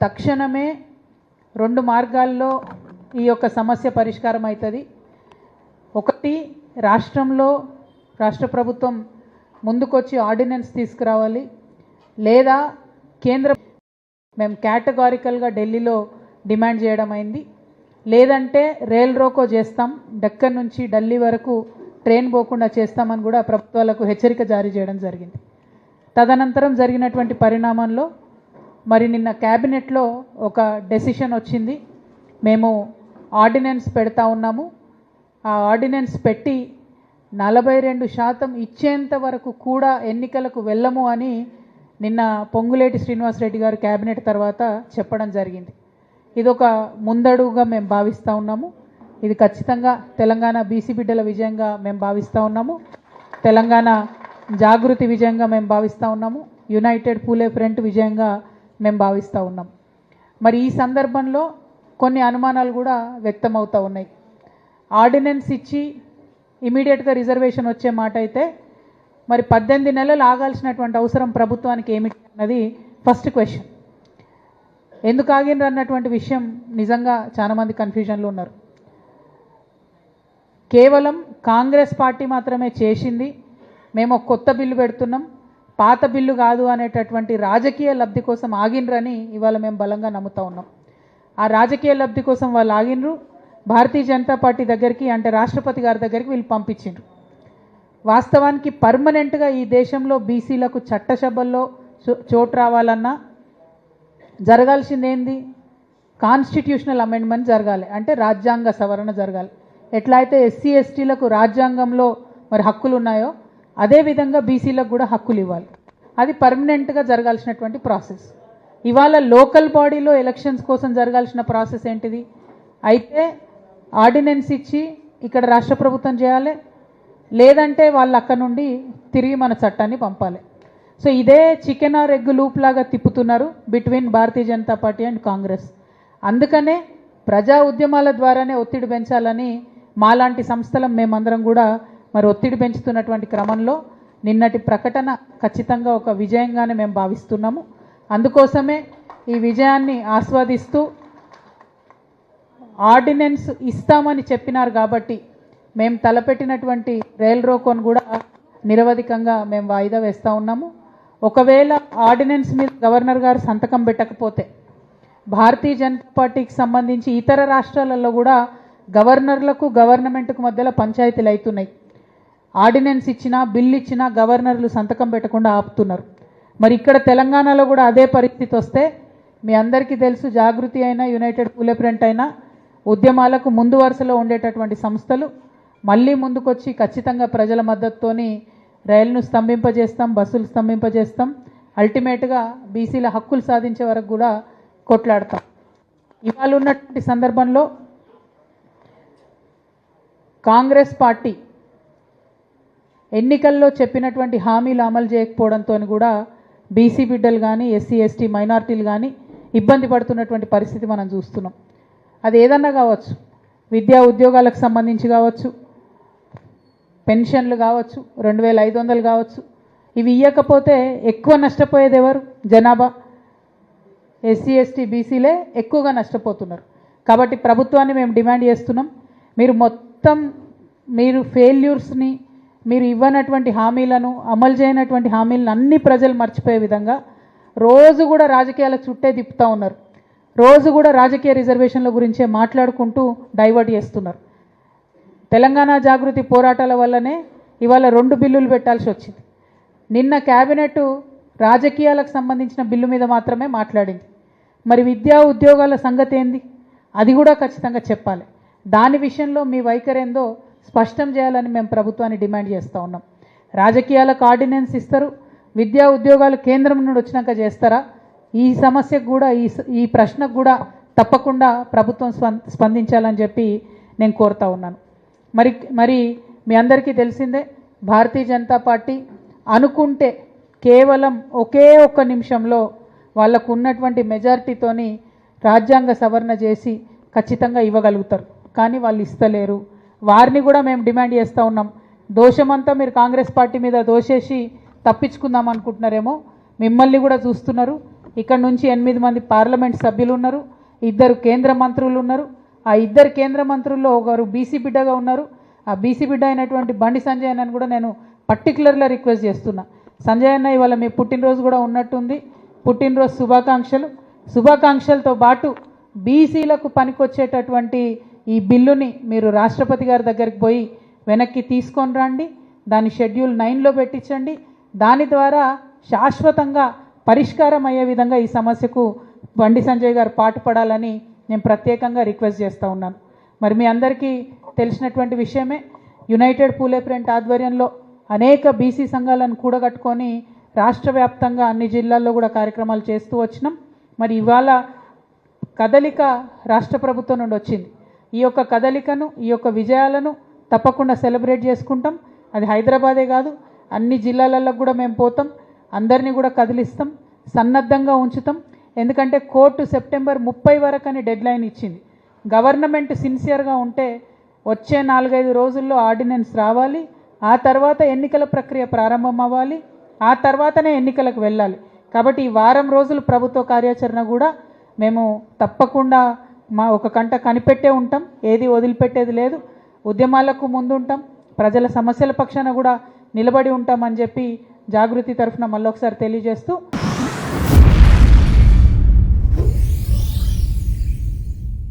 తక్షణమే రెండు మార్గాల్లో ఈ యొక్క సమస్య పరిష్కారం అవుతుంది. ఒకటి, రాష్ట్ర ప్రభుత్వం ముందుకొచ్చి ఆర్డినెన్స్ తీసుకురావాలి, లేదా కేంద్ర మేము కేటగారికల్గా ఢిల్లీలో డిమాండ్ చేయడం అయింది. లేదంటే రైల్ రోకో చేస్తాం, డక్కన్ నుంచి ఢిల్లీ వరకు ట్రైన్ పోకుండా చేస్తామని కూడా ప్రభుత్వాలకు హెచ్చరిక జారీ చేయడం జరిగింది. తదనంతరం జరిగినటువంటి పరిణామంలో మరి నిన్న క్యాబినెట్లో ఒక డెసిషన్ వచ్చింది. మేము ఆర్డినెన్స్ పెడతా ఉన్నాము. ఆ ఆర్డినెన్స్ పెట్టి 42% ఇచ్చేంత వరకు కూడా ఎన్నికలకు వెళ్ళము అని నిన్న పొంగులేటి శ్రీనివాసరెడ్డి గారు క్యాబినెట్ తర్వాత చెప్పడం జరిగింది. ఇదొక ముందడుగుగా మేము భావిస్తూ ఉన్నాము. ఇది ఖచ్చితంగా తెలంగాణ బీసీ బిడ్డల విజయంగా మేము భావిస్తూ ఉన్నాము. తెలంగాణ జాగృతి విజయంగా మేము భావిస్తూ ఉన్నాము. యునైటెడ్ పూలే ఫ్రంట్ విజయంగా మేము భావిస్తూ ఉన్నాం. మరి ఈ సందర్భంలో కొన్ని అనుమానాలు కూడా వ్యక్తమవుతూ ఉన్నాయి. ఆర్డినెన్స్ ఇచ్చి ఇమీడియట్గా రిజర్వేషన్ వచ్చే మాట అయితే మరి 18 నెలలు ఆగాల్సినటువంటి అవసరం ప్రభుత్వానికి ఏమిటి అన్నది ఫస్ట్ క్వశ్చన్. ఎందుకు ఆగినరు అన్నటువంటి విషయం నిజంగా చాలామంది కన్ఫ్యూజన్లో ఉన్నారు. కేవలం కాంగ్రెస్ పార్టీ మాత్రమే చేసింది, మేము ఒక కొత్త బిల్లు పెడుతున్నాం, పాత బిల్లు కాదు అనేటటువంటి రాజకీయ లబ్ధి కోసం ఆగినరని ఇవాళ మేము బలంగా నమ్ముతూ ఉన్నాం. ఆ రాజకీయ లబ్ధి కోసం వాళ్ళు ఆగినరు. భారతీయ జనతా పార్టీ దగ్గరికి, అంటే రాష్ట్రపతి గారి దగ్గరికి వీళ్ళు పంపించిండ్రు. వాస్తవానికి పర్మనెంట్గా ఈ దేశంలో బీసీలకు చట్టసభల్లో చోటు రావాలన్నా జరగాల్సింది ఏంది? కాన్స్టిట్యూషనల్ అమెండ్మెంట్ జరగాలి, అంటే రాజ్యాంగ సవరణ జరగాలి. ఎట్లా అయితే ఎస్సీ ఎస్టీలకు రాజ్యాంగంలో మరి హక్కులు ఉన్నాయో అదేవిధంగా బీసీలకు కూడా హక్కులు ఇవ్వాలి. అది పర్మనెంట్గా జరగాల్సినటువంటి ప్రాసెస్. ఇవాళ లోకల్ బాడీలో ఎలక్షన్స్ కోసం జరగాల్సిన ప్రాసెస్ ఏంటిది? అయితే ఆర్డినెన్స్ ఇచ్చి ఇక్కడ రాష్ట్ర ప్రభుత్వం చేయాలి, లేదంటే వాళ్ళు అక్కడ నుండి తిరిగి మన చట్టాన్ని పంపాలి. సో ఇదే చికెన్ ఆర్ ఎగ్ లూప్ లాగా తిప్పుతున్నారు బిట్వీన్ భారతీయ జనతా పార్టీ అండ్ కాంగ్రెస్. అందుకనే ప్రజా ఉద్యమాల ద్వారానే ఒత్తిడి పెంచాలని మాలాంటి సంస్థలం మేమందరం కూడా మరి ఒత్తిడి పెంచుతున్నటువంటి క్రమంలో నిన్నటి ప్రకటన ఖచ్చితంగా ఒక విజయంగానే మేము భావిస్తున్నాము. అందుకోసమే ఈ విజయాన్ని ఆస్వాదిస్తూ ఆర్డినెన్స్ ఇస్తామని చెప్పినారు కాబట్టి మేము తలపెట్టినటువంటి రైల్ రోకోను కూడా నిరవధికంగా మేము వాయిదా వేస్తూ ఉన్నాము. ఒకవేళ ఆర్డినెన్స్ మీద గవర్నర్ గారు సంతకం పెట్టకపోతే భారతీయ జనతా పార్టీకి సంబంధించి ఇతర రాష్ట్రాలలో కూడా గవర్నర్లకు గవర్నమెంట్కు మధ్యలో పంచాయతీలు అవుతున్నాయి. ఆర్డినెన్స్ ఇచ్చినా బిల్లు ఇచ్చినా గవర్నర్లు సంతకం పెట్టకుండా ఆపుతున్నారు. మరి ఇక్కడ తెలంగాణలో కూడా అదే పరిస్థితి వస్తే మీ అందరికీ తెలుసు, జాగృతి అయినా యునైటెడ్ పూలే ఫ్రంట్ అయినా ఉద్యమాలకు ముందు వరుసలో ఉండేటటువంటి సంస్థలు మళ్ళీ ముందుకొచ్చి ఖచ్చితంగా ప్రజల మద్దతుతోని రైలును స్తంభింపజేస్తాం, బస్సులు స్తంభింపజేస్తాం, అల్టిమేట్గా బీసీల హక్కులు సాధించే వరకు కూడా కొట్లాడతాం. ఇవాళ ఉన్నటువంటి సందర్భంలో కాంగ్రెస్ పార్టీ ఎన్నికల్లో చెప్పినటువంటి హామీలు అమలు చేయకపోవడంతో కూడా బీసీ బిడ్డలు కానీ ఎస్సీ ఎస్టీ మైనార్టీలు కానీ ఇబ్బంది పడుతున్నటువంటి పరిస్థితి మనం చూస్తున్నాం. అది ఏదన్నా కావచ్చు, విద్యా ఉద్యోగాలకు సంబంధించి కావచ్చు, పెన్షన్లు కావచ్చు, 2500 కావచ్చు. ఇవి ఇవ్వకపోతే ఎక్కువ నష్టపోయేది ఎవరు? జనాభా. ఎస్సీ ఎస్టీ బీసీలే ఎక్కువగా నష్టపోతున్నారు. కాబట్టి ప్రభుత్వాన్ని మేము డిమాండ్ చేస్తున్నాం, మీరు ఫెయిల్యూర్స్ని, మీరు ఇవ్వనటువంటి హామీలను, అమలు చేయనటువంటి హామీలను అన్ని ప్రజలు మర్చిపోయే విధంగా రోజు కూడా రాజకీయాల చుట్టే తిప్పుతూ ఉన్నారు. రోజు కూడా రాజకీయ రిజర్వేషన్ల గురించే మాట్లాడుకుంటూ డైవర్ట్ చేస్తున్నారు. తెలంగాణ జాగృతి పోరాటాల వల్లనే ఇవాళ 2 బిల్లులు పెట్టాల్సి వచ్చింది. నిన్న క్యాబినెట్ రాజకీయాలకు సంబంధించిన బిల్లు మీద మాత్రమే మాట్లాడింది. మరి విద్యా ఉద్యోగాల సంగతి ఏంది? అది కూడా ఖచ్చితంగా చెప్పాలి. దాని విషయంలో మీ వైఖరేందో స్పష్టం చేయాలని మేము ప్రభుత్వాన్ని డిమాండ్ చేస్తూ ఉన్నాం. రాజకీయాలకు ఆర్డినెన్స్ ఇస్తారు, విద్యా ఉద్యోగాలు కేంద్రం నుండి వచ్చినాక చేస్తారా? ఈ సమస్యకు కూడా ఈ ప్రశ్నకు కూడా తప్పకుండా ప్రభుత్వం స్పందించాలని చెప్పి నేను కోరుతా ఉన్నాను. మరి మీ అందరికీ తెలిసిందే, భారతీయ జనతా పార్టీ అనుకుంటే కేవలం ఒకే ఒక్క నిమిషంలో వాళ్ళకు ఉన్నటువంటి మెజారిటీతోని రాజ్యాంగ సవరణ చేసి ఖచ్చితంగా ఇవ్వగలుగుతారు. కానీ వాళ్ళు ఇస్తలేరు. వారిని కూడా మేము డిమాండ్ చేస్తూ ఉన్నాం. దోషమంతా మీరు కాంగ్రెస్ పార్టీ మీద దోషేసి తప్పించుకుందాం అనుకుంటున్నారేమో, మిమ్మల్ని కూడా చూస్తున్నారు. ఇక్కడ నుంచి 8 మంది పార్లమెంట్ సభ్యులు ఉన్నారు, 2 కేంద్ర మంత్రులు ఉన్నారు. ఆ 2 కేంద్ర మంత్రుల్లో ఒకరు బీసీ బిడ్డగా ఉన్నారు. ఆ బీసీ బిడ్డ అయినటువంటి బండి సంజయ్ అన్నని కూడా నేను పర్టికులర్గా రిక్వెస్ట్ చేస్తున్నా. సంజయ్ అన్న ఇవాళ మీ పుట్టినరోజు కూడా ఉన్నట్టుంది, పుట్టినరోజు శుభాకాంక్షలతో పాటు బీసీలకు పనికొచ్చేటటువంటి ఈ బిల్లుని మీరు రాష్ట్రపతి గారి దగ్గరికి పోయి వెనక్కి తీసుకొని రండి, దాన్ని షెడ్యూల్ 9లో పెట్టించండి. దాని ద్వారా శాశ్వతంగా పరిష్కారం అయ్యే విధంగా ఈ సమస్యకు బండి సంజయ్ గారు పాటుపడాలని నేను ప్రత్యేకంగా రిక్వెస్ట్ చేస్తూ ఉన్నాను. మరి మీ అందరికీ తెలిసినటువంటి విషయమే, యునైటెడ్ పూలే ప్రింట్ ఆధ్వర్యంలో అనేక బీసీ సంఘాలను కూడగట్టుకొని రాష్ట్ర వ్యాప్తంగా అన్ని జిల్లాల్లో కూడా కార్యక్రమాలు చేస్తూ వచ్చినాం. మరి ఇవాళ కదలిక రాష్ట్ర ప్రభుత్వం నుండి వచ్చింది. ఈ యొక్క కదలికను, ఈ యొక్క విజయాలను తప్పకుండా సెలబ్రేట్ చేసుకుంటాం. అది హైదరాబాదే కాదు, అన్ని జిల్లాలలో కూడా మేము పోతాం, అందరినీ కూడా కదిలిస్తాం, సన్నద్ధంగా ఉంచుతాం. ఎందుకంటే కోర్టు సెప్టెంబర్ 30 వరకు అని డెడ్లైన్ ఇచ్చింది. గవర్నమెంట్ సిన్సియర్గా ఉంటే వచ్చే 4-5 రోజుల్లో ఆర్డినెన్స్ రావాలి, ఆ తర్వాత ఎన్నికల ప్రక్రియ ప్రారంభం అవ్వాలి, ఆ తర్వాతనే ఎన్నికలకు వెళ్ళాలి. కాబట్టి ఈ వారం రోజులు ప్రభుత్వ కార్యాచరణ కూడా మేము తప్పకుండా మా ఒక కంట కనిపెట్టే ఉంటాం, ఏది వదిలిపెట్టేది లేదు. ఉద్యమాలకు ముందుంటాం, ప్రజల సమస్యల పక్షాన కూడా నిలబడి ఉంటామని చెప్పి జాగృతి తరఫున మళ్ళొకసారి తెలియజేస్తూ